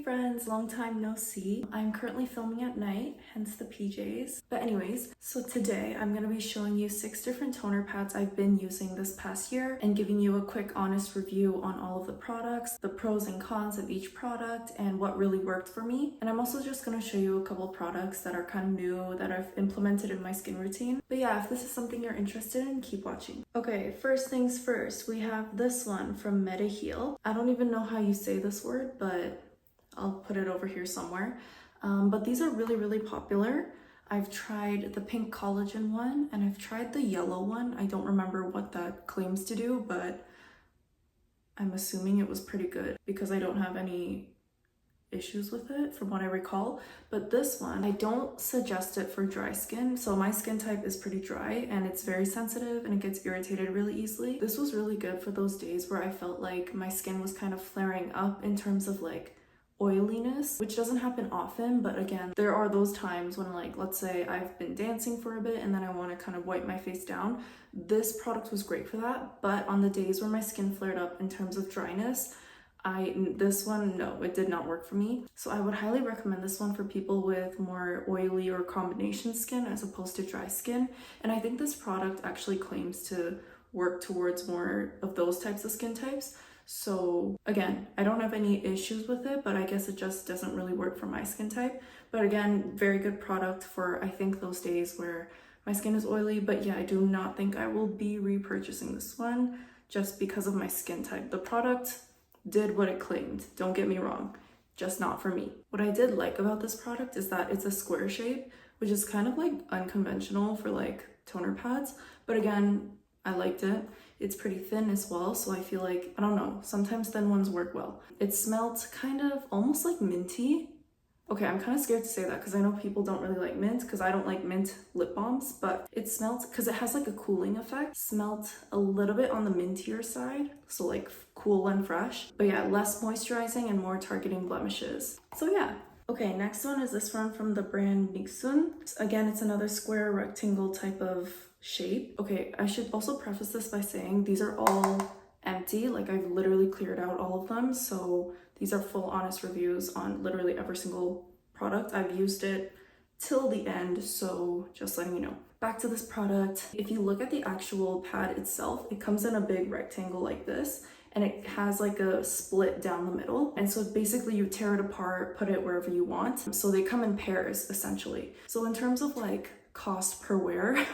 Hey friends, long time no see. I'm currently filming at night, hence the PJs. But anyways, so today I'm going to be showing you 6 different toner pads I've been using this past year and giving you a quick honest review on all of the products, the pros and cons of each product, and what really worked for me. And I'm also just going to show you a couple products that are kind of new that I've implemented in my skin routine. But yeah, if this is something you're interested in, keep watching. Okay, first things first, we have this one from Mediheal. I don't even know how you say this word, but I'll put it over here somewhere. But these are really popular. I've tried the pink collagen one and I've tried the yellow one. I don't remember what that claims to do, but I'm assuming it was pretty good because I don't have any issues with it from what I recall. But this one, I don't suggest it for dry skin. So my skin type is pretty dry and it's very sensitive and it gets irritated really easily. This was really good for those days where I felt like my skin was kind of flaring up in terms of like oiliness, which doesn't happen often, but again, there are those times when, like, let's say I've been dancing for a bit and then I want to kind of wipe my face down. This product was great for that, but on the days where my skin flared up in terms of dryness, this one, no, it did not work for me. So I would highly recommend this one for people with more oily or combination skin as opposed to dry skin. And I think this product actually claims to work towards more of those types of skin types. So again, I don't have any issues with it, but I guess it just doesn't really work for my skin type. But again, very good product for, I think, those days where my skin is oily. But yeah, I do not think I will be repurchasing this one just because of my skin type. The product did what it claimed, don't get me wrong, just not for me. What I did like about this product is that it's a square shape, which is kind of like unconventional for like toner pads. But again, I liked it. It's pretty thin as well, so I feel like, I don't know, sometimes thin ones work well. It smelled kind of almost like minty. Okay, I'm kind of scared to say that because I know people don't really like mint because I don't like mint lip balms, but it smelled, because it has like a cooling effect, smelled a little bit on the mintier side, so like cool and fresh. But yeah, less moisturizing and more targeting blemishes. So yeah. Okay, next one is this one from the brand Mixsoon. Again, it's another square rectangle type of shape. Okay, I should also preface this by saying these are all empty. Like, I've literally cleared out all of them. So these are full honest reviews on literally every single product. I've used it till the end, so just letting you know. Back to this product. If you look at the actual pad itself, it comes in a big rectangle like this, and it has like a split down the middle. And so basically you tear it apart, put it wherever you want. So they come in pairs essentially. So in terms of like cost per wear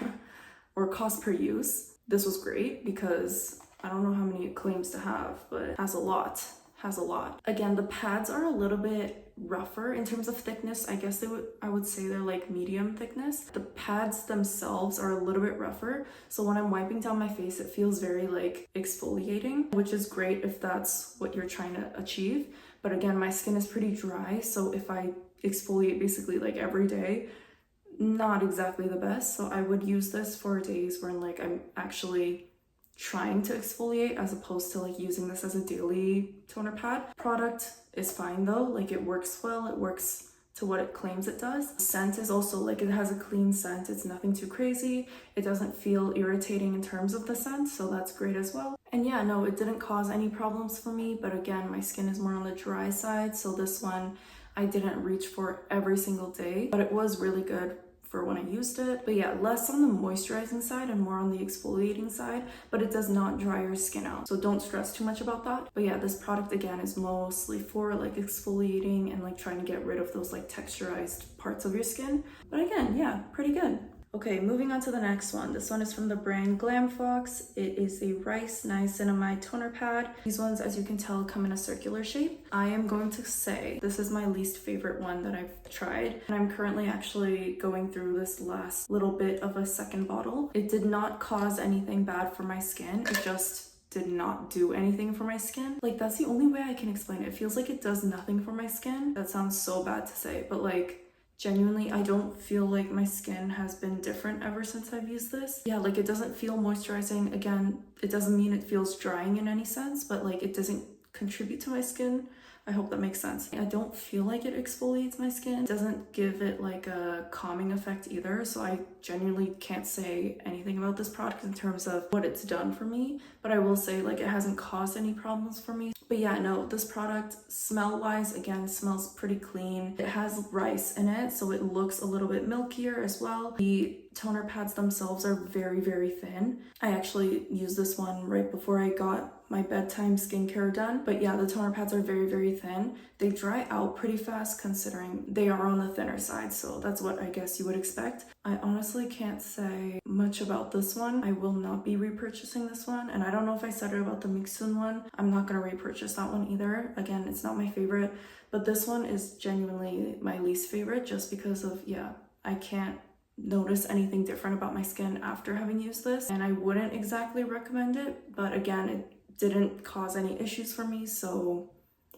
or cost per use, this was great because I don't know how many it claims to have, but it has a lot. Again, the pads are a little bit rougher in terms of thickness. I guess I would say they're like medium thickness. The pads themselves are a little bit rougher, so when I'm wiping down my face, it feels very like exfoliating, which is great if that's what you're trying to achieve. But again, my skin is pretty dry, so if I exfoliate basically like every day, not exactly the best. So I would use this for days where like I'm actually trying to exfoliate as opposed to like using this as a daily toner pad. Product is fine though, like it works well, it works to what it claims it does. Scent is also like, it has a clean scent, it's nothing too crazy, it doesn't feel irritating in terms of the scent, so that's great as well. And yeah, no, it didn't cause any problems for me, but again, my skin is more on the dry side, so this one I didn't reach for every single day, but it was really good for when I used it. But yeah, less on the moisturizing side and more on the exfoliating side, but it does not dry your skin out, so don't stress too much about that. But yeah, this product again is mostly for like exfoliating and like trying to get rid of those like texturized parts of your skin. But again, yeah, pretty good. Okay, moving on to the next one. This one is from the brand Glamfox. It is a rice niacinamide toner pad. These ones, as you can tell, come in a circular shape. I am going to say this is my least favorite one that I've tried, and I'm currently actually going through this last little bit of a second bottle. It did not cause anything bad for my skin. It just did not do anything for my skin. Like, that's the only way I can explain it. It feels like it does nothing for my skin. That sounds so bad to say, but like, genuinely, I don't feel like my skin has been different ever since I've used this. Yeah, like it doesn't feel moisturizing. Again, it doesn't mean it feels drying in any sense, but like it doesn't contribute to my skin I hope that makes sense. I don't feel like it exfoliates my skin. It doesn't give it like a calming effect either. So I genuinely can't say anything about this product in terms of what it's done for me. But I will say like it hasn't caused any problems for me. But yeah, no, this product smell wise, again, smells pretty clean. It has rice in it, so it looks a little bit milkier as well. The toner pads themselves are very, very thin. I actually used this one right before I got my bedtime skincare done. But yeah, the toner pads are very, very thin. They dry out pretty fast considering they are on the thinner side, so that's what I guess you would expect. I honestly can't say much about this one. I will not be repurchasing this one, and I don't know if I said it about the mixsoon one. I'm not gonna repurchase that one either. Again, it's not my favorite, but this one is genuinely my least favorite just because of, yeah, I can't notice anything different about my skin after having used this, and I wouldn't exactly recommend it, but again, it didn't cause any issues for me, so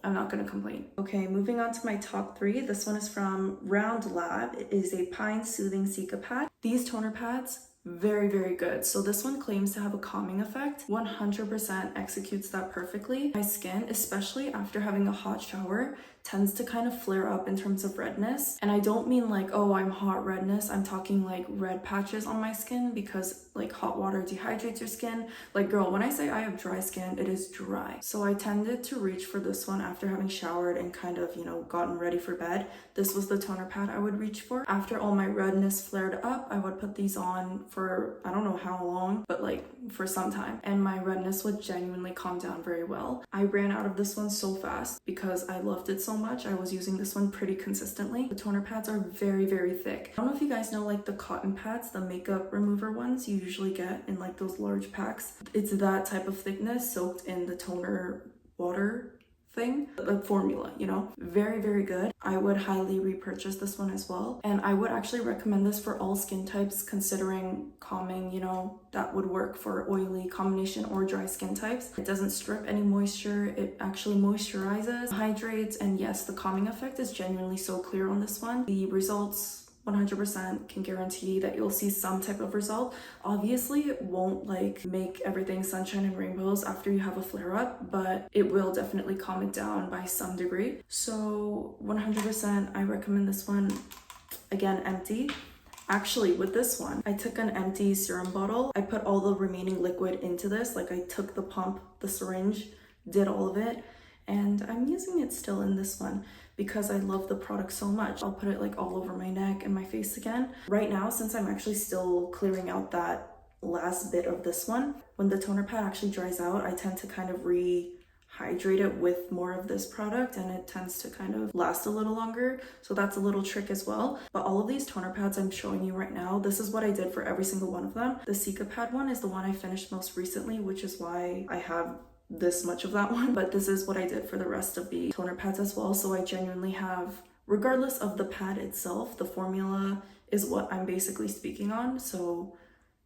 I'm not gonna complain. Okay, moving on to my top 3. This one is from Round Lab. It is a Pine Soothing Cica pad. These toner pads, very, very good. So this one claims to have a calming effect. 100% executes that perfectly. My skin, especially after having a hot shower, tends to kind of flare up in terms of redness. And I don't mean like, oh, I'm hot redness. I'm talking like red patches on my skin because like hot water dehydrates your skin. Like girl, when I say I have dry skin, it is dry. So I tended to reach for this one after having showered and kind of, you know, gotten ready for bed. This was the toner pad I would reach for. After all my redness flared up, I would put these on for, I don't know how long, but like for some time. And my redness would genuinely calm down very well. I ran out of this one so fast because I loved it so much. I was using this one pretty consistently. The toner pads are very, very thick. I don't know if you guys know like the cotton pads, the makeup remover ones you usually get in like those large packs. It's that type of thickness soaked in the toner water thing, the formula, you know, very, very good. I would highly repurchase this one as well, and I would actually recommend this for all skin types considering calming, you know, that would work for oily, combination, or dry skin types. It doesn't strip any moisture, it actually moisturizes, hydrates, and yes, the calming effect is genuinely so clear on this one. The results 100% can guarantee that you'll see some type of result. Obviously, it won't like make everything sunshine and rainbows after you have a flare up, but it will definitely calm it down by some degree. So 100% I recommend this one. Again, empty. Actually, with this one, I took an empty serum bottle. I put all the remaining liquid into this. Like I took the pump, the syringe, did all of it, and I'm using it still in this one because I love the product so much. I'll put it like all over my neck and my face again. Right now, since I'm actually still clearing out that last bit of this one, when the toner pad actually dries out, I tend to kind of rehydrate it with more of this product, and it tends to kind of last a little longer. So that's a little trick as well. But all of these toner pads I'm showing you right now, this is what I did for every single one of them. The Cica pad one is the one I finished most recently, which is why I have this much of that one, but this is what I did for the rest of the toner pads as well. So I genuinely have, regardless of the pad itself, the formula is what I'm basically speaking on, so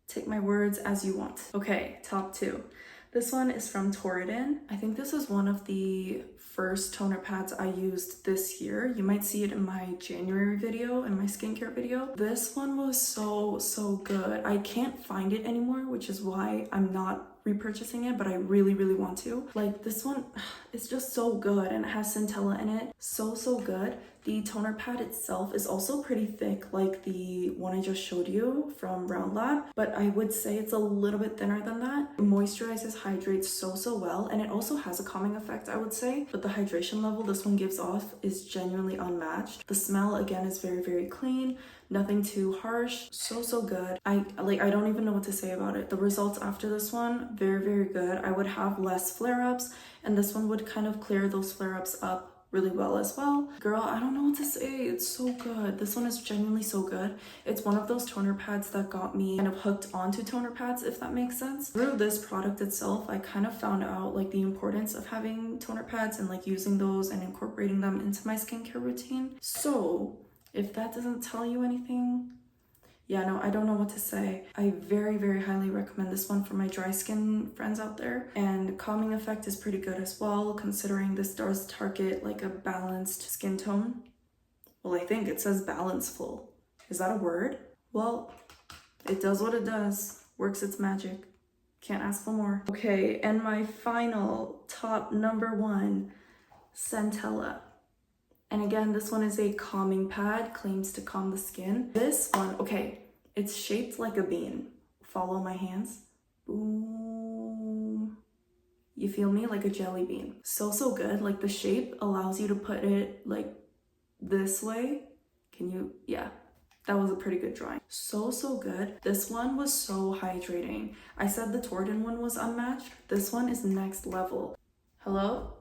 take my words as you want. Okay, top 2. This one is from Torriden. I think this is one of the first toner pads I used this year. You might see it in my January video, in my skincare video. This one was so good. I can't find it anymore, which is why I'm not repurchasing it, but I really, really want to. Like this one, it's just so good, and it has Centella in it. So good. The toner pad itself is also pretty thick, like the one I just showed you from Round Lab, but I would say it's a little bit thinner than that. It moisturizes, hydrates so well, and it also has a calming effect, I would say, but the hydration level this one gives off is genuinely unmatched. The smell, again, is very, very clean. Nothing too harsh. So good. I don't even know what to say about it. The results after this one, very, very good. I would have less flare-ups, and this one would kind of clear those flare-ups up really well as well. Girl, I don't know what to say. It's so good. This one is genuinely so good. It's one of those toner pads that got me kind of hooked onto toner pads, if that makes sense. Through this product itself, I kind of found out like the importance of having toner pads and like using those and incorporating them into my skincare routine. So if that doesn't tell you anything, yeah, no, I don't know what to say. I very, very highly recommend this one for my dry skin friends out there. And calming effect is pretty good as well, considering this does target like a balanced skin tone. Well, I think it says Balanceful. Is that a word? Well, it does what it does. Works its magic. Can't ask for more. Okay, and my final top number 1. Centella. And again, this one is a calming pad, claims to calm the skin. This one, okay, it's shaped like a bean. Follow my hands. Boom. You feel me? Like a jelly bean. So good. Like the shape allows you to put it like this way. Can you? Yeah. That was a pretty good drawing. So good. This one was so hydrating. I said the Torriden one was unmatched. This one is next level. Hello?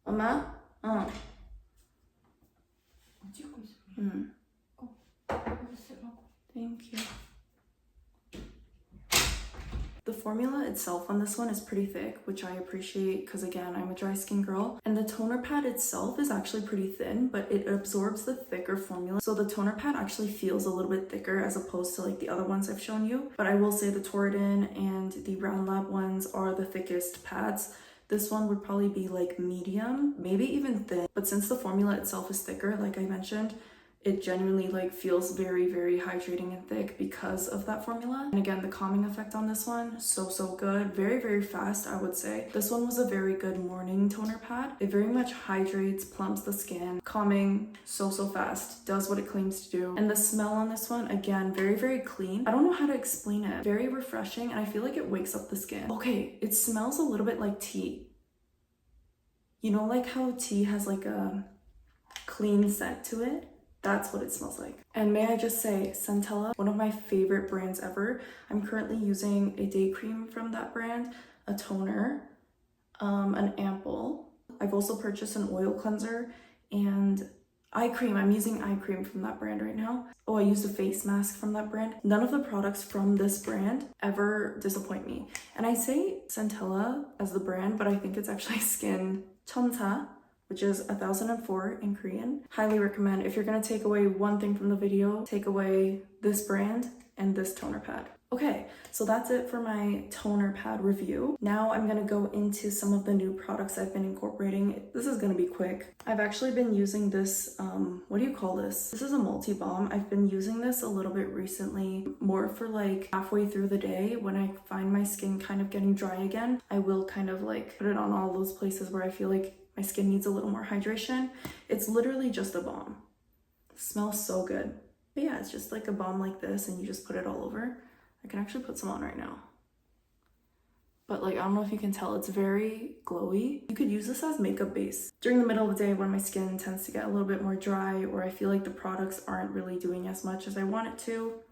Mama? Oh. Thank you. The formula itself on this one is pretty thick, which I appreciate because again, I'm a dry skin girl. And the toner pad itself is actually pretty thin, but it absorbs the thicker formula. So the toner pad actually feels a little bit thicker as opposed to like the other ones I've shown you. But I will say the Torriden and the Round Lab ones are the thickest pads. This one would probably be like medium, maybe even thin. But since the formula itself is thicker, like I mentioned, it genuinely like feels very hydrating and thick because of that formula. And again, the calming effect on this one, so good. Very fast, I would say. This one was a very good morning toner pad. It very much hydrates, plumps the skin, calming, so fast, does what it claims to do. And the smell on this one, again, very clean. I don't know how to explain it. Very refreshing, and I feel like it wakes up the skin. Okay, it smells a little bit like tea. You know, like how tea has like a clean scent to it? That's what it smells like. And may I just say, Centella, one of my favorite brands ever. I'm currently using a day cream from that brand, a toner, an ampoule. I've also purchased an oil cleanser and eye cream. I'm using eye cream from that brand right now. Oh, I used a face mask from that brand. None of the products from this brand ever disappoint me. And I say Centella as the brand, but I think it's actually Skin Chonta, which is 1004 in Korean. Highly recommend. If you're gonna take away one thing from the video, take away this brand and this toner pad. Okay, so that's it for my toner pad review. Now I'm gonna go into some of the new products I've been incorporating. This is gonna be quick. I've actually been using this, what do you call this? This is a multi-balm. I've been using this a little bit recently, more for like halfway through the day when I find my skin kind of getting dry again. I will kind of like put it on all those places where I feel like my skin needs a little more hydration. It's literally just a balm. It smells so good. But yeah, it's just like a balm like this and you just put it all over. I can actually put some on right now. But like, I don't know if you can tell, it's very glowy. You could use this as makeup base. During the middle of the day when my skin tends to get a little bit more dry or I feel like the products aren't really doing as much as I want it to,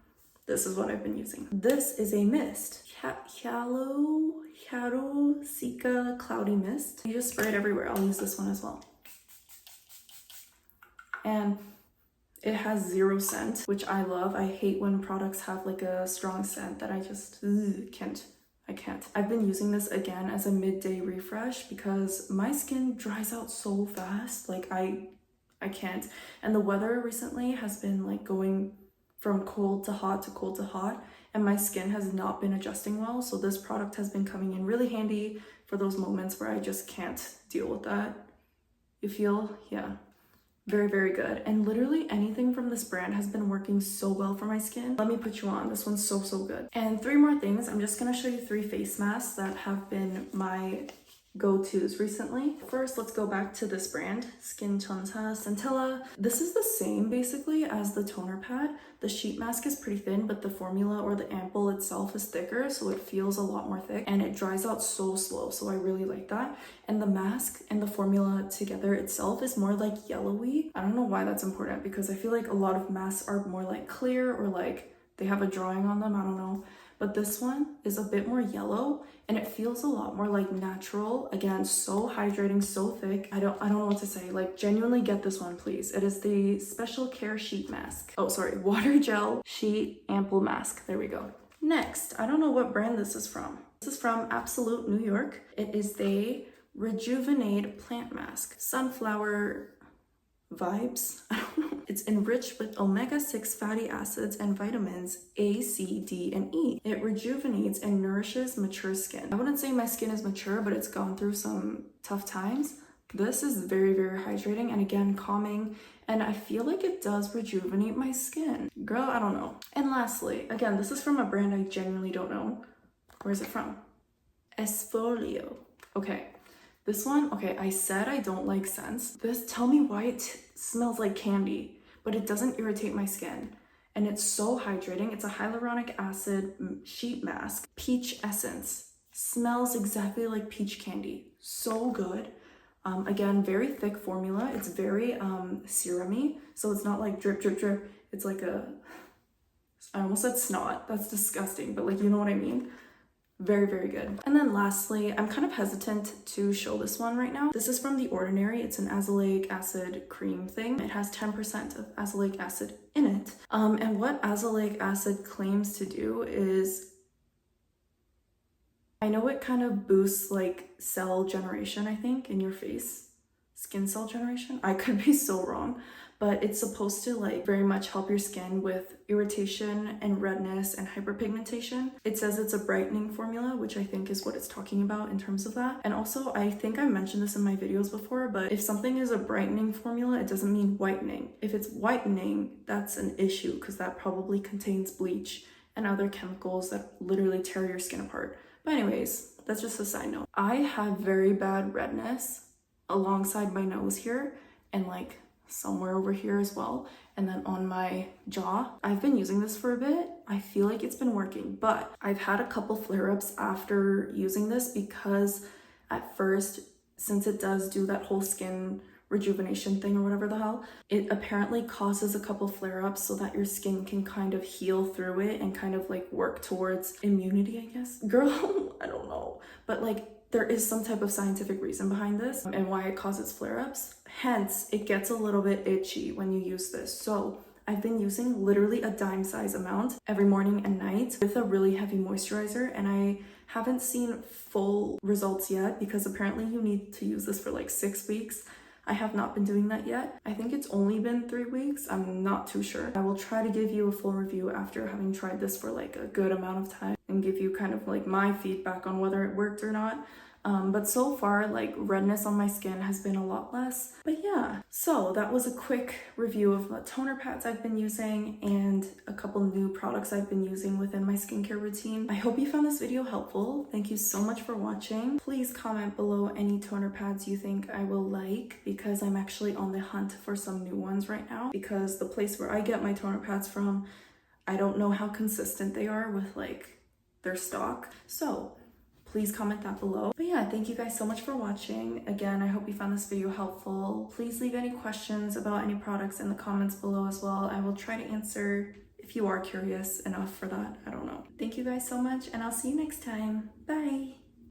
this is what I've been using. This is a mist. Hyalu-Cica Cloudy Mist. You just spray it everywhere. I'll use this one as well. And it has zero scent, which I love. I hate when products have like a strong scent that I just can't. I've been using this again as a midday refresh because my skin dries out so fast. Like I can't. And the weather recently has been like going from cold to hot to cold to hot, and my skin has not been adjusting well. So this product has been coming in really handy for those moments where I just can't deal with that. You feel? Yeah. Very good. And literally anything from this brand has been working so well for my skin. Let me put you on. This one's so good. And 3 more things. I'm just gonna show you 3 face masks that have been my go-tos recently. First, let's go back to this brand, Skin Chonta Centella. This is the same basically as the toner pad. The sheet mask is pretty thin, but the formula or the ampoule itself is thicker, so it feels a lot more thick and it dries out so slow, so I really like that. And the mask and the formula together itself is more like yellowy. I don't know why that's important because I feel like a lot of masks are more like clear or like they have a drawing on them, I don't know. But this one is a bit more yellow and it feels a lot more like natural. Again, so hydrating, so thick. I don't know what to say. Like, genuinely get this one, please. It is the Special Care Sheet Mask. Oh, sorry, Water Gel Sheet Ampoule Mask. There we go. Next, I don't know what brand this is from. This is from Absolute New York. It is the Rejuvenate Plant Mask. Sunflower vibes. I don't know. It's enriched with omega-6 fatty acids and vitamins A, C, D, and E. It rejuvenates and nourishes mature skin. I wouldn't say my skin is mature, but it's gone through some tough times. This is very hydrating and again calming, and I feel like it does rejuvenate my skin. Girl, I don't know. And lastly, again, this is from a brand I genuinely don't know. Where is it from? Esfolio. Okay. This one, okay, I said I don't like scents. Tell me why it smells like candy, but it doesn't irritate my skin. And it's so hydrating. It's a hyaluronic acid sheet mask. Peach essence. Smells exactly like peach candy. So good. Again, very thick formula. It's very serum-y. So it's not like drip, drip, drip. It's like I almost said snot. That's disgusting, but like, you know what I mean? Very, very good. And then lastly, I'm kind of hesitant to show this one right now. This is from The Ordinary. It's an azelaic acid cream thing. It has 10% of azelaic acid in it. And what azelaic acid claims to do is, I know it kind of boosts like cell generation, I think, in your face. Skin cell generation? I could be so wrong. But it's supposed to like very much help your skin with irritation and redness and hyperpigmentation. It says it's a brightening formula, which I think is what it's talking about in terms of that. And also, I think I mentioned this in my videos before, but if something is a brightening formula, it doesn't mean whitening. If it's whitening, that's an issue because that probably contains bleach and other chemicals that literally tear your skin apart. But anyways, that's just a side note. I have very bad redness alongside my nose here and like somewhere over here as well, and then on my jaw. I've been using this for a bit. I feel like it's been working, but I've had a couple flare-ups after using this because at first, since it does do that whole skin rejuvenation thing or whatever the hell, it apparently causes a couple flare-ups so that your skin can kind of heal through it and kind of like work towards immunity, I guess. Girl, I don't know, but like there is some type of scientific reason behind this and why it causes flare-ups. Hence, it gets a little bit itchy when you use this. So I've been using literally a dime size amount every morning and night with a really heavy moisturizer, and I haven't seen full results yet because apparently you need to use this for like 6 weeks. I have not been doing that yet. I think it's only been 3 weeks. I'm not too sure. I will try to give you a full review after having tried this for like a good amount of time and give you kind of like my feedback on whether it worked or not. But so far, like redness on my skin has been a lot less. But yeah, so that was a quick review of what toner pads I've been using and a couple new products I've been using within my skincare routine. I hope you found this video helpful. Thank you so much for watching. Please comment below any toner pads you think I will like, because I'm actually on the hunt for some new ones right now, because the place where I get my toner pads from, I don't know how consistent they are with like their stock. So please comment that below. But yeah, thank you guys so much for watching. Again, I hope you found this video helpful. Please leave any questions about any products in the comments below as well. I will try to answer if you are curious enough for that. I don't know. Thank you guys so much, and I'll see you next time. Bye.